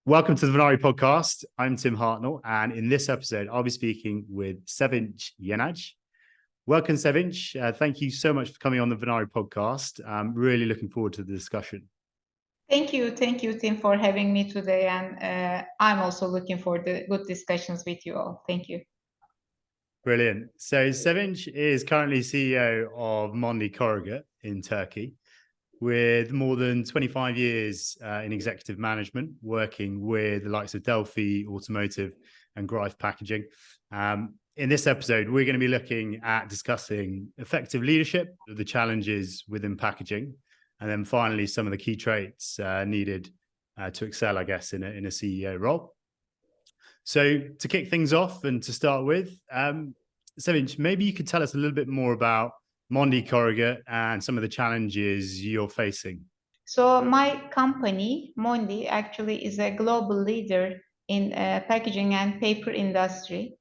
Welcome to the Venari Podcast. I'm Tim Hartnell, and in this episode, I'll be speaking with Sevinch Yenaj. Welcome, Sevinch. Thank you so much for coming on the Venari Podcast. I'm really looking forward to the discussion. Thank you, Tim, for having me today, and I'm also looking for the good discussions with you all. Thank you. Brilliant. So Sevinch is currently CEO of Mondi Corrugate in Turkey, with more than 25 years in executive management, working with the likes of Delphi, Automotive, and Greif Packaging. In this episode, we're going to be looking at discussing effective leadership, the challenges within packaging, and then finally some of the key traits needed to excel, I guess, in a CEO role. So to kick things off and to start with, Sevinch, maybe you could tell us a little bit more about Mondi Corrugate and some of the challenges you're facing. So my company, Mondi, actually is a global leader in packaging and paper industry.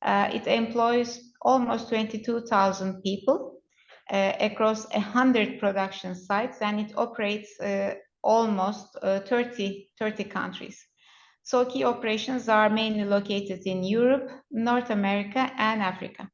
It employs almost 22,000 people across 100 production sites, and it operates almost 30 countries. So key operations are mainly located in Europe, North America, and Africa.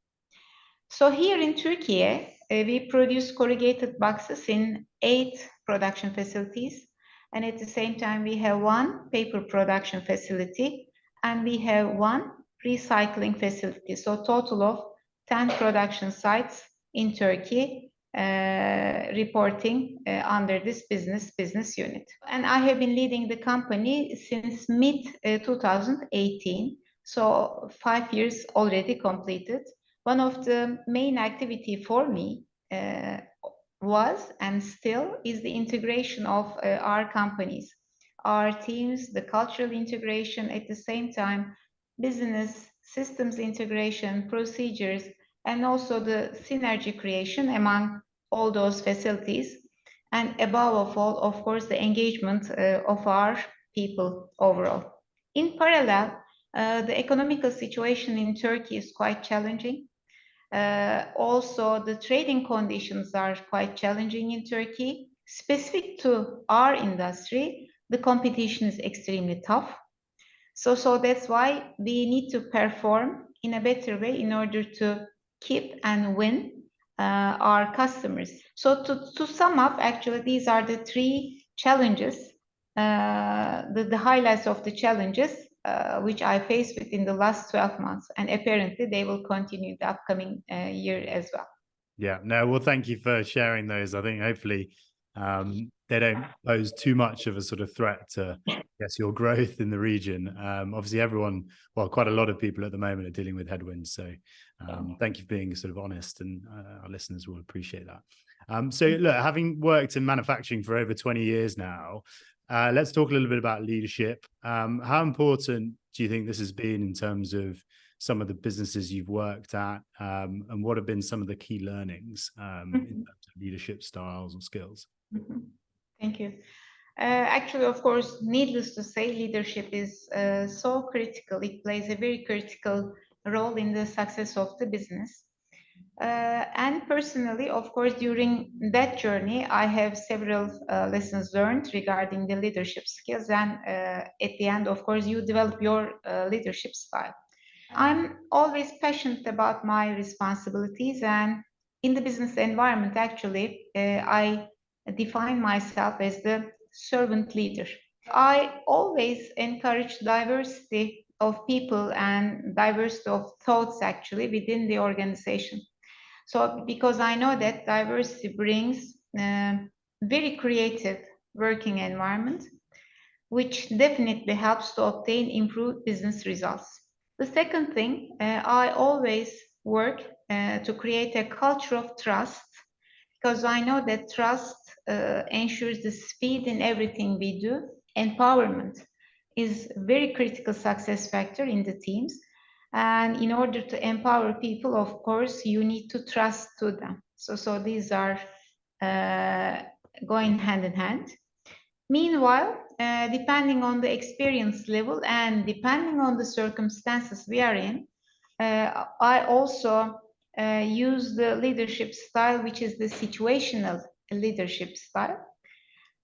So here in Turkey, we produce corrugated boxes in 8 production facilities. And at the same time, we have 1 paper production facility and we have 1 recycling facility. So total of 10 production sites in Turkey reporting under this business unit. And I have been leading the company since mid-2018. So 5 years already completed. One of the main activity for me was and still is the integration of our companies, our teams, the cultural integration, at the same time, business systems integration, procedures, and also the synergy creation among all those facilities. And above all, of course, the engagement of our people overall. In parallel, the economical situation in Turkey is quite challenging. Also, the trading conditions are quite challenging in Turkey. Specific to our industry, the competition is extremely tough. So that's why we need to perform in a better way in order to keep and win our customers. So to sum up, actually, these are the 3 challenges, the highlights of the challenges which I faced within the last 12 months. And apparently they will continue the upcoming year as well. Yeah, no, well, thank you for sharing those. I think hopefully they don't pose too much of a sort of threat to, I guess, your growth in the region. Obviously, quite a lot of people at the moment are dealing with headwinds. So thank you for being sort of honest, and our listeners will appreciate that. So look, having worked in manufacturing for over 20 years now, let's talk a little bit about leadership. How important do you think this has been in terms of some of the businesses you've worked at, and what have been some of the key learnings in terms of leadership styles or skills? Thank you. Actually, of course, needless to say, leadership is so critical. It plays a very critical role in the success of the business. And personally, of course, during that journey, I have several lessons learned regarding the leadership skills. And at the end, of course, you develop your leadership style. I'm always passionate about my responsibilities, and in the business environment, actually, I define myself as the servant leader. I always encourage diversity of people and diversity of thoughts, actually, within the organization. So, because I know that diversity brings very creative working environment, which definitely helps to obtain improved business results. The second thing, I always work to create a culture of trust, because I know that trust ensures the speed in everything we do. Empowerment is a very critical success factor in the teams. And in order to empower people, of course, you need to trust to them. So these are going hand in hand. Meanwhile, depending on the experience level and depending on the circumstances we are in, I also use the leadership style, which is the situational leadership style.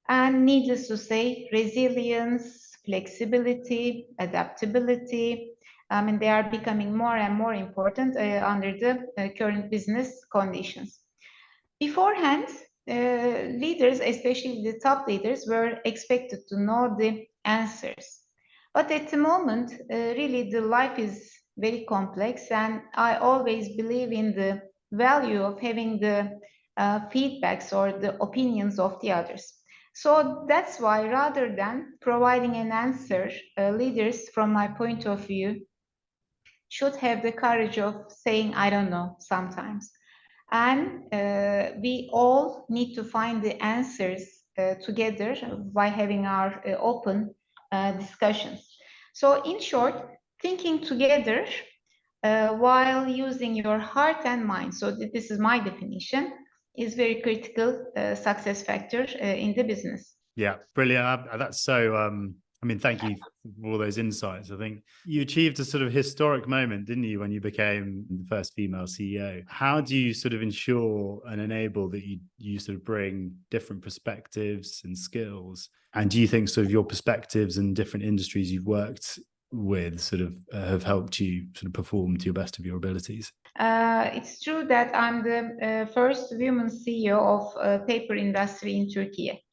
And needless to say, resilience, flexibility, adaptability. And they are becoming more and more important under the current business conditions. Beforehand, leaders, especially the top leaders, were expected to know the answers. But at the moment, really the life is very complex, and I always believe in the value of having the feedbacks or the opinions of the others. So that's why rather than providing an answer, leaders, from my point of view, should have the courage of saying, I don't know, sometimes. And we all need to find the answers together by having our open discussions. So in short, thinking together while using your heart and mind, so this is my definition, is very critical success factor in the business. Yeah, brilliant. That's so, I mean, thank you for all those insights. I think you achieved a sort of historic moment, didn't you, when you became the first female CEO? How do you sort of ensure and enable that you sort of bring different perspectives and skills? And do you think sort of your perspectives and different industries you've worked with sort of have helped you sort of perform to your best of your abilities? It's true that I'm the first woman CEO of paper industry in Turkey.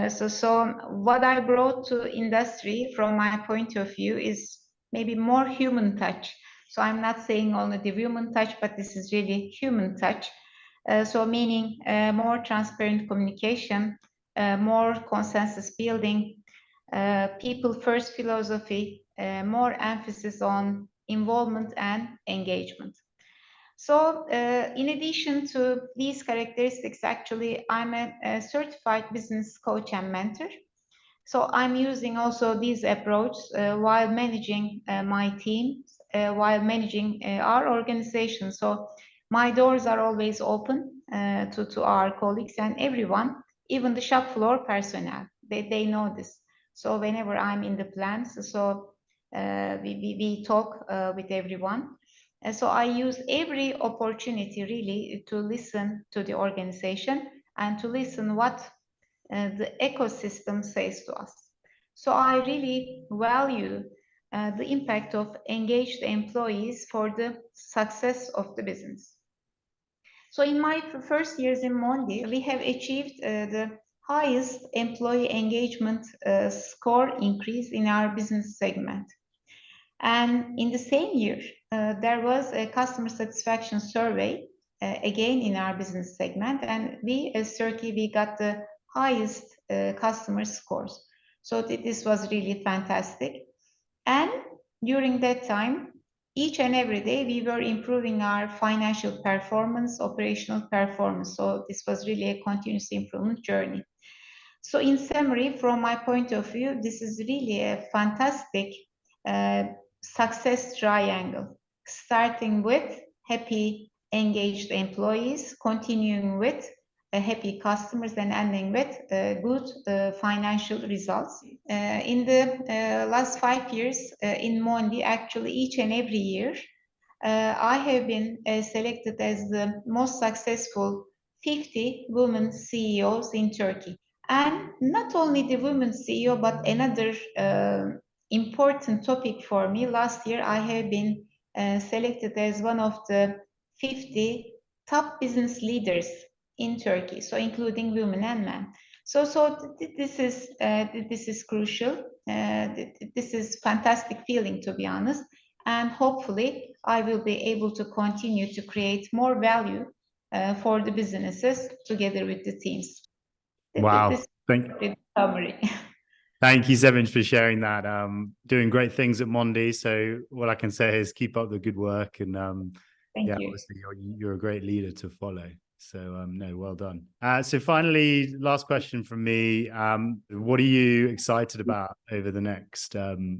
So what I brought to industry from my point of view is maybe more human touch. So I'm not saying only the woman touch, but this is really human touch. So meaning more transparent communication, more consensus building, people first philosophy, more emphasis on involvement and engagement. So in addition to these characteristics, actually, I'm a certified business coach and mentor. So I'm using also these approaches while managing my team, while managing our organization. So my doors are always open to our colleagues and everyone, even the shop floor personnel. They know this. So whenever I'm in the plants, so we talk with everyone. And so I use every opportunity really to listen to the organization and to listen what the ecosystem says to us. So I really value the impact of engaged employees for the success of the business. So in my first years in Mondi, we have achieved the highest employee engagement score increase in our business segment. And in the same year, there was a customer satisfaction survey, again in our business segment, and we as Turkey, we got the highest customer scores. So this was really fantastic. And during that time, each and every day, we were improving our financial performance, operational performance. So this was really a continuous improvement journey. So in summary, from my point of view, this is really a fantastic success triangle, starting with happy, engaged employees, continuing with happy customers, and ending with good financial results. In the last 5 years in Mondi, actually each and every year, I have been selected as the most successful 50 women CEOs in Turkey. And not only the women CEO, but another important topic for me. Last year, I have been selected as one of the 50 top business leaders in Turkey, so including women and men. So this is crucial. This is fantastic feeling, to be honest. And hopefully, I will be able to continue to create more value for the businesses together with the teams. Wow. This is a summary. Thank you so much for sharing that. Doing great things at Mondi. So what I can say is keep up the good work, and Thank you. obviously you're a great leader to follow. So no, well done. So finally, last question from me. What are you excited about over the next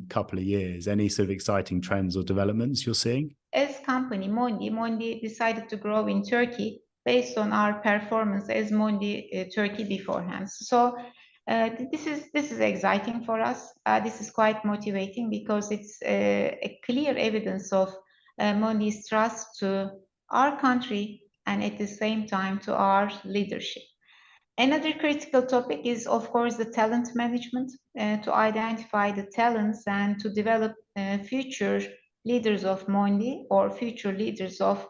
couple of years? Any sort of exciting trends or developments you're seeing? As company Mondi decided to grow in Turkey based on our performance as Mondi Turkey beforehand. So this is exciting for us. This is quite motivating because it's a clear evidence of Mondi's trust to our country and at the same time to our leadership. Another critical topic is, of course, the talent management, to identify the talents and to develop future leaders of Mondi or future leaders of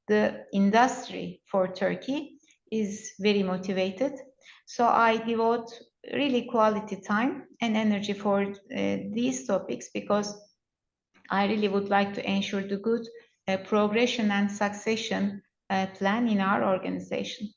the industry for Turkey is very motivated. So I devote really quality time and energy for these topics because I really would like to ensure the good progression and succession plan in our organization.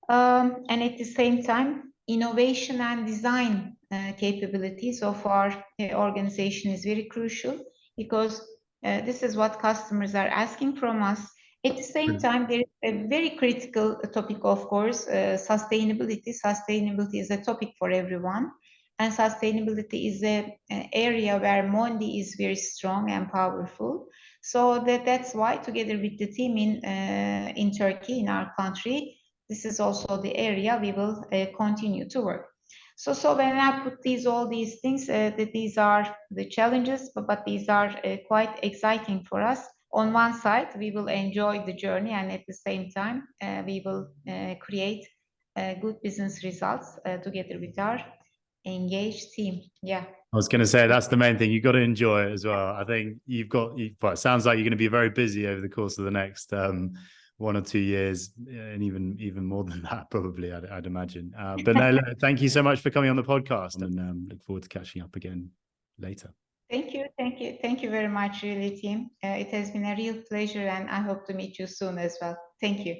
And at the same time, innovation and design capabilities of our organization is very crucial because this is what customers are asking from us. At the same time, there is a very critical topic, of course, sustainability. Sustainability is a topic for everyone, and sustainability is an area where Mondi is very strong and powerful. So that's why, together with the team in Turkey, in our country, this is also the area we will continue to work. So when I put all these things, that these are the challenges, but these are quite exciting for us. On one side, we will enjoy the journey, and at the same time, we will create good business results together with our engaged team. Yeah. I was going to say that's the main thing. You've got to enjoy it as well. I think well, it sounds like you're going to be very busy over the course of the next 1 or 2 years, and even more than that, probably, I'd imagine. But no, thank you so much for coming on the podcast, and look forward to catching up again later. Thank you very much, really, team. It has been a real pleasure, and I hope to meet you soon as well. Thank you.